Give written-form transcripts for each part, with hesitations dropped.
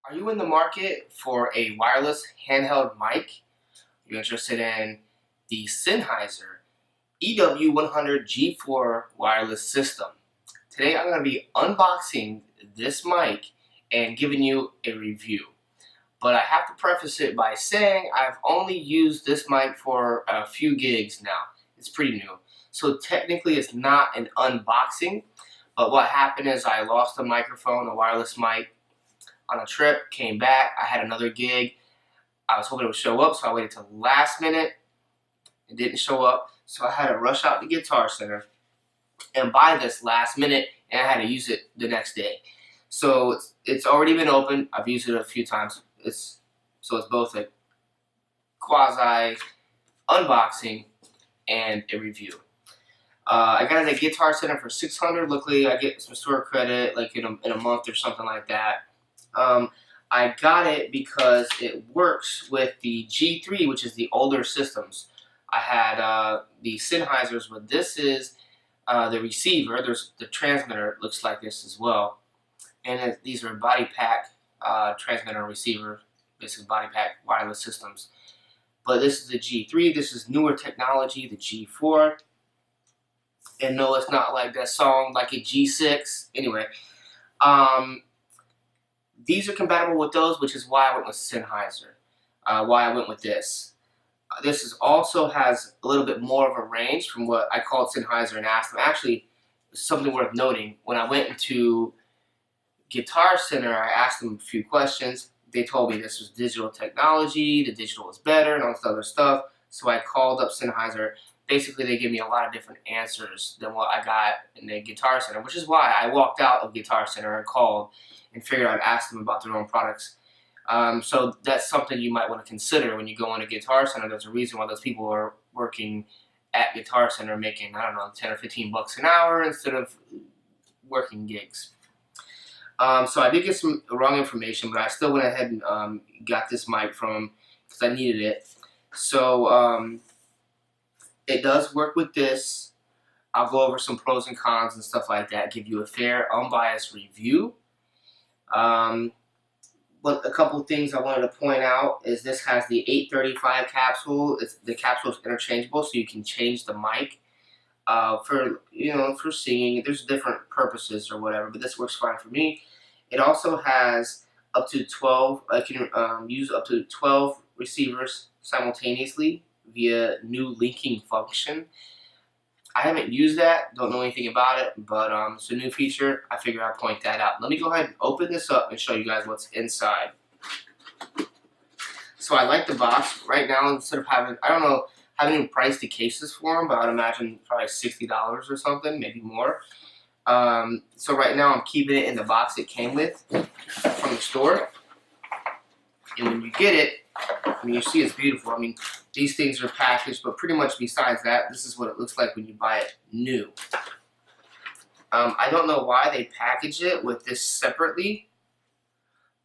Are you in the market for a wireless handheld mic? You're interested in the Sennheiser EW100 G4 wireless system. Today I'm going to be unboxing this mic and giving you a review. But I have to preface it by saying I've only used this mic for a few gigs now. It's pretty new. So technically it's not an unboxing, but what happened is I lost a microphone, a wireless mic, on a trip, came back, I had another gig. I was hoping it would show up, so I waited till the last minute. It didn't show up, so I had to rush out to Guitar Center and buy this last minute, and I had to use it the next day. So it's already been opened. I've used it a few times. It's both a quasi unboxing and a review. I got it at Guitar Center for $600. Luckily, I get some store credit like in a month or something like that. I got it because it works with the G3, which is the older systems. I had the Sennheisers, but this is the receiver. There's the transmitter. It looks like this as well. And these are body pack transmitter and receiver, basically body pack wireless systems. But this is the G3. This is newer technology, the G4. And no, it's not like that song like a G6. Anyway, these are compatible with those, which is why I went with Sennheiser, why I went with this. This also has a little bit more of a range from what I called Sennheiser and asked them. Actually, something worth noting, when I went into Guitar Center, I asked them a few questions. They told me this was digital technology, the digital was better, and all this other stuff. So I called up Sennheiser. Basically, they gave me a lot of different answers than what I got in the Guitar Center, which is why I walked out of Guitar Center and called and figured I'd ask them about their own products. So that's something you might want to consider when you go into Guitar Center. There's a reason why those people are working at Guitar Center making, I don't know, 10 or 15 bucks an hour instead of working gigs. So I did get some wrong information, but I still went ahead and got this mic from, because I needed it. So it does work with this. I'll go over some pros and cons and stuff like that, give you a fair, unbiased review. But a couple things I wanted to point out is this has the 835 capsule. The capsule is interchangeable, so you can change the mic for singing. There's different purposes or whatever, but this works fine for me. It also has up to 12. I can use up to 12 receivers simultaneously via new linking function. I haven't used that, don't know anything about it, but it's a new feature. I figured I'd point that out. Let me go ahead and open this up and show you guys what's inside. So I like the box. Right now, instead of having, I haven't even priced the cases for them, but I'd imagine probably $60 or something, maybe more. So right now I'm keeping it in the box it came with from the store. And when you get it, I mean, you see it's beautiful. I mean, these things are packaged, but pretty much besides that, this is what it looks like when you buy it new. I don't know why they package it with this separately,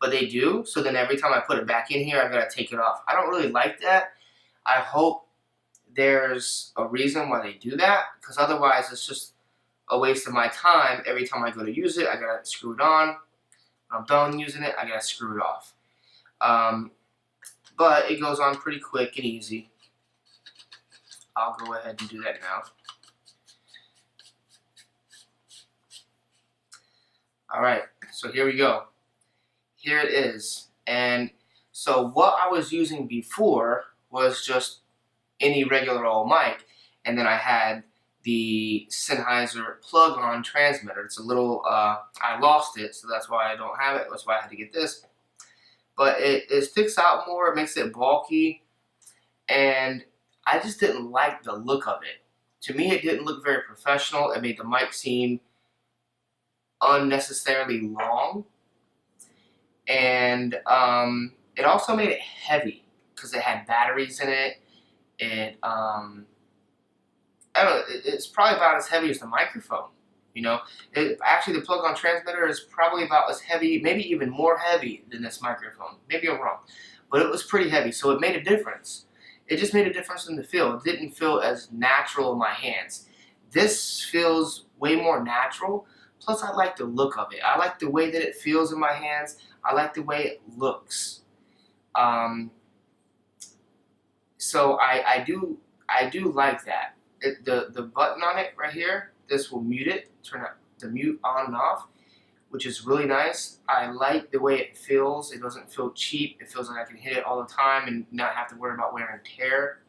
but they do. So then every time I put it back in here, I've got to take it off. I don't really like that. I hope there's a reason why they do that, because otherwise it's just a waste of my time. Every time I go to use it, I got to screw it on. When I'm done using it, I got to screw it off. But it goes on pretty quick and easy. I'll go ahead and do that now. Alright, so here we go. Here it is. And so what I was using before was just any regular old mic, and then I had the Sennheiser plug-on transmitter. It's a little, I lost it, so that's why I don't have it. That's why I had to get this. But it sticks out more, it makes it bulky, and I just didn't like the look of it. To me, it didn't look very professional. It made the mic seem unnecessarily long, and it also made it heavy because it had batteries in it. I don't know, it's probably about as heavy as the microphone. You know, actually the plug-on transmitter is probably about as heavy, maybe even more heavy than this microphone. Maybe I'm wrong, but it was pretty heavy, so it made a difference. It just made a difference in the feel. It didn't feel as natural in my hands. This feels way more natural, Plus, I like the look of it. I like the way that it feels in my hands. I like the way it looks. So I do like that. The button on it right here, this will mute it, turn the mute on and off, which is really nice. I like the way it feels. It doesn't feel cheap. It feels like I can hit it all the time and not have to worry about wear and tear.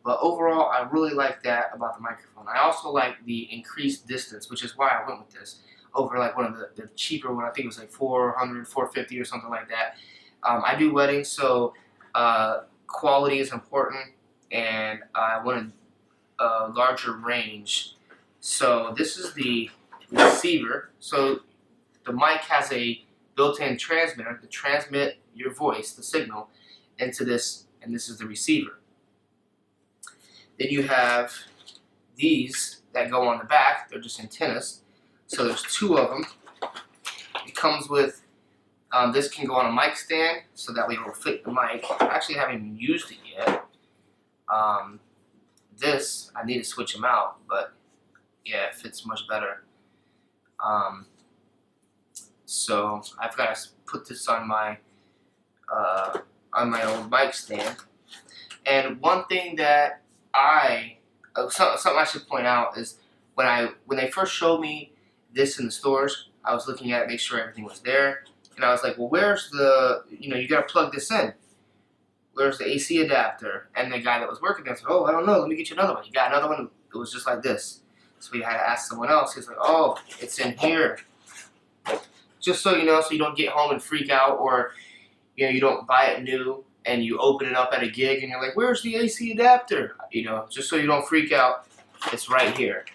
But overall, I really like that about the microphone. I also like the increased distance, which is why I went with this over like one of the cheaper one. I think it was like 400, 450 or something like that. I do weddings, so quality is important, and I wanted a larger range. So this is the receiver. So the mic has a built-in transmitter to transmit your voice, the signal, into this, and this is the receiver. Then you have these that go on the back. They're just antennas. So there's two of them. It comes with, this can go on a mic stand, so that way it will fit the mic. I actually haven't even used it yet. This, I need to switch them out, but yeah, it fits much better. So I've got to put this on my old mic stand. And one thing that something I should point out is when they first showed me this in the stores, I was looking at it, make sure everything was there, and I was like, well, where's the, you gotta plug this in. Where's the AC adapter? And the guy that was working there said, oh, I don't know, let me get you another one. You got another one? It was just like this. So we had to ask someone else. He's like, oh, it's in here. Just so you know, so you don't get home and freak out, or you don't buy it new and you open it up at a gig and you're like, where's the AC adapter? Just so you don't freak out, it's right here.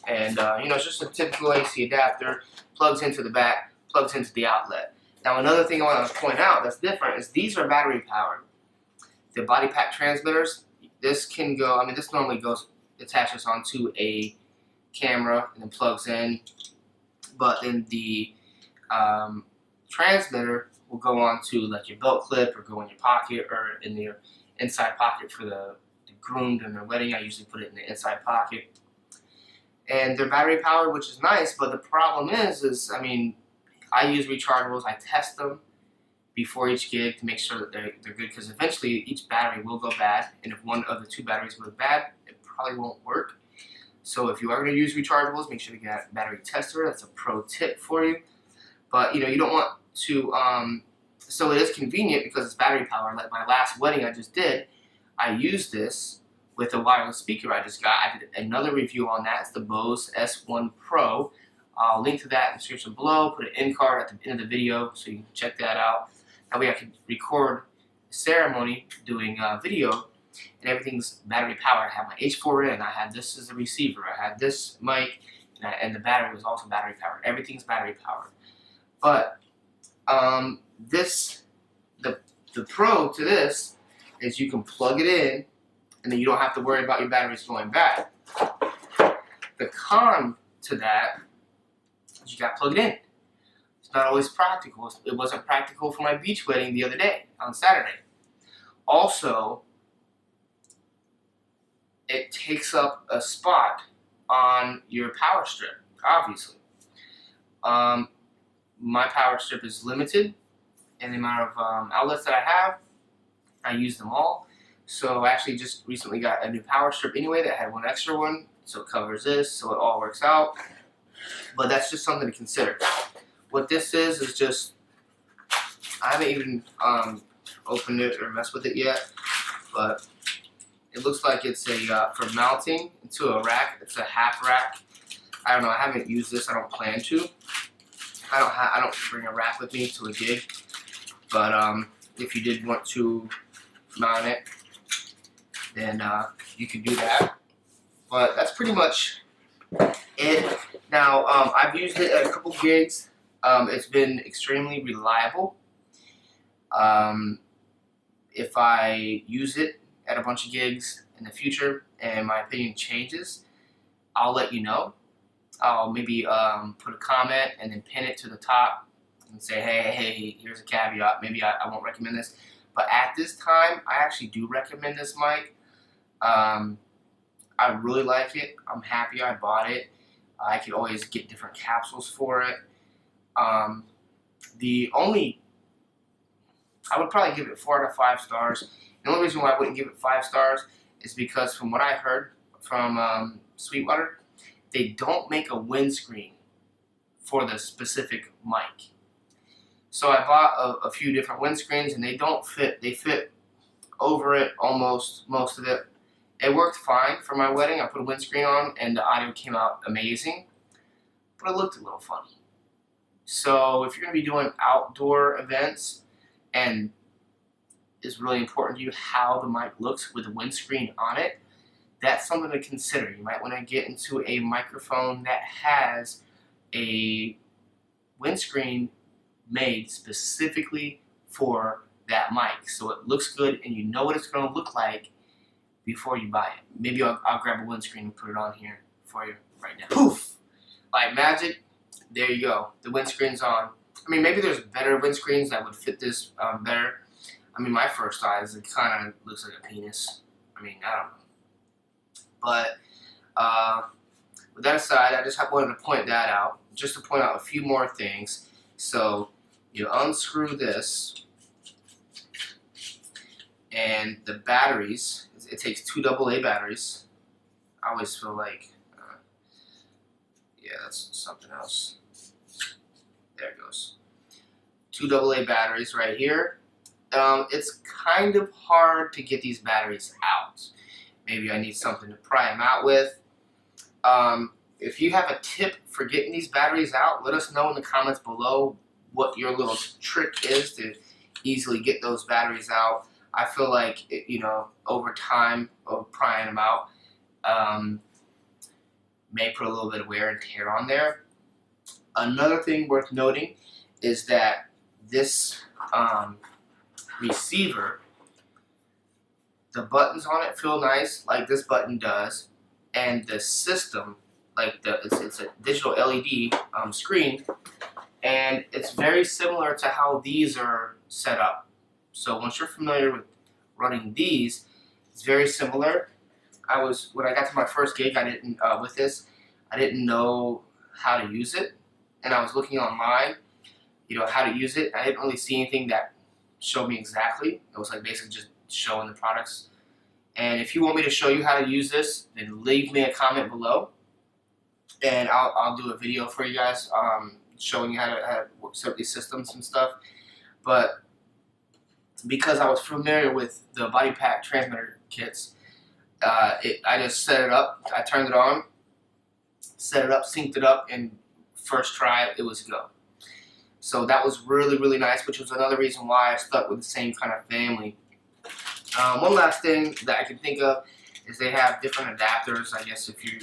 And it's just a typical AC adapter, plugs into the back, plugs into the outlet. Now another thing I want to point out that's different is these are battery powered. The body pack transmitters, this can go, this normally attaches onto a camera and then plugs in, but then the transmitter will go onto like your belt clip or go in your pocket or in your inside pocket for the groomed in their wedding. I usually put it in the inside pocket. And they're battery powered, which is nice, but the problem is I use rechargeables. I test them before each gig to make sure that they're good, because eventually each battery will go bad, and if one of the two batteries goes bad, it probably won't work. So if you are going to use rechargeables, make sure to get a battery tester. That's a pro tip for you. But you don't want to, so it is convenient because it's battery powered. Like my last wedding I just did, I used this with a wireless speaker I just got. I did another review on that. It's the Bose S1 Pro. I'll link to that in the description below. Put an end card at the end of the video so you can check that out. That way I can record the ceremony doing video, and everything's battery powered. I have my H4 in. I had this as a receiver. I had this mic, and the battery was also battery powered. Everything's battery powered. But the pro to this is you can plug it in, and then you don't have to worry about your batteries going bad. The con to that is you got to plug it in. It's not always practical. It wasn't practical for my beach wedding the other day on Saturday. Also, it takes up a spot on your power strip, obviously. My power strip is limited in the amount of outlets that I have. I use them all. So I actually just recently got a new power strip anyway that had one extra one, so it covers this, so it all works out. But that's just something to consider. What this is just, I haven't even opened it or messed with it yet, but it looks like it's a for mounting into a rack. It's a half rack. I don't know. I haven't used this. I don't plan to. I don't bring a rack with me to a gig, but if you did want to mount it, then you can do that. But that's pretty much it. Now I've used it at a couple gigs. It's been extremely reliable. If I use it at a bunch of gigs in the future and my opinion changes, I'll let you know. I'll maybe put a comment and then pin it to the top and say, hey, here's a caveat. Maybe I won't recommend this. But at this time, I actually do recommend this mic. I really like it. I'm happy I bought it. I could always get different capsules for it. I would probably give it 4 out of 5 stars. The only reason why I wouldn't give it 5 stars is because from what I heard from Sweetwater, they don't make a windscreen for the specific mic. So I bought a few different windscreens and they don't fit. They fit over it almost most of it. It worked fine for my wedding. I put a windscreen on and the audio came out amazing, but it looked a little funny. So if you're going to be doing outdoor events and it's really important to you how the mic looks with a windscreen on it, that's something to consider. You might want to get into a microphone that has a windscreen made specifically for that mic, so it looks good and you know what it's going to look like before you buy it. Maybe I'll grab a windscreen and put it on here for you right now. Poof! Like magic, there you go. The windscreen's on. I mean, maybe there's better windscreens that would fit this better. I mean, my first eyes, it kind of looks like a penis. I mean, I don't know. But with that aside, I just wanted to point that out, just to point out a few more things. So you unscrew this, and the batteries, it takes 2 AA batteries. I always feel like, yeah, that's something else. There it goes. 2 AA batteries right here. It's kind of hard to get these batteries out. Maybe I need something to pry them out with. If you have a tip for getting these batteries out, let us know in the comments below what your little trick is to easily get those batteries out. I feel like, over time of prying them out, may put a little bit of wear and tear on there. Another thing worth noting is that this receiver, the buttons on it feel nice, like this button does, and the system, like it's a digital LED screen, and it's very similar to how these are set up. So once you're familiar with running these, it's very similar. When I got to my first gig, I didn't know how to use it, and I was looking online, how to use it. I didn't really see anything that showed me exactly. It was like basically just showing the products. And if you want me to show you how to use this, then leave me a comment below, and I'll do a video for you guys showing you how to set up these systems and stuff. But because I was familiar with the body pack transmitter kits, I just set it up. I turned it on, set it up, synced it up, and first try it was go. So that was really, really nice, which was another reason why I stuck with the same kind of family. One last thing that I can think of is they have different adapters. I guess if you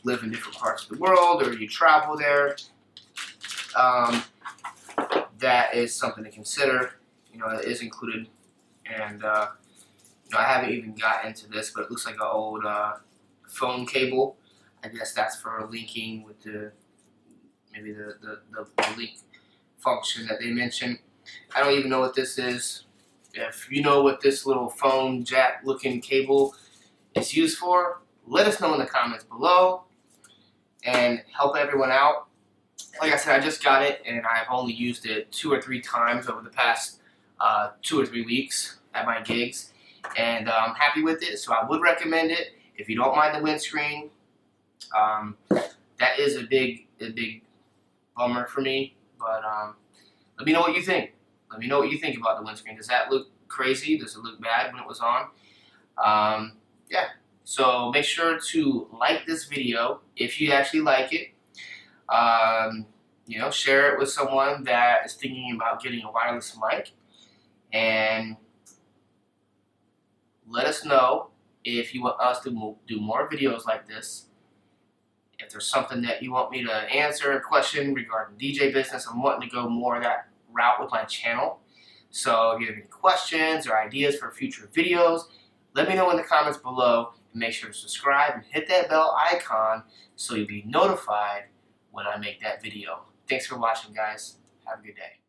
live in different parts of the world or you travel there, that is something to consider. It is included, and I haven't even got into this, but it looks like an old phone cable. I guess that's for linking with maybe the link function that they mentioned. I don't even know what this is. If you know what this little phone jack looking cable is used for, let us know in the comments below and help everyone out. Like I said, I just got it and I've only used it 2 or 3 times over the past 2 or 3 weeks at my gigs, and I'm happy with it, so I would recommend it if you don't mind the windscreen. That is a big bummer for me, but let me know what you think. Let me know what you think about the windscreen. Does that look crazy? Does it look bad when it was on? Yeah, so make sure to like this video if you actually like it. Share it with someone that is thinking about getting a wireless mic, and let us know if you want us to do more videos like this. If there's something that you want me to answer, a question regarding DJ business, I'm wanting to go more that route with my channel. So if you have any questions or ideas for future videos, let me know in the comments below, and make sure to subscribe and hit that bell icon so you'll be notified when I make that video. Thanks for watching, guys. Have a good day.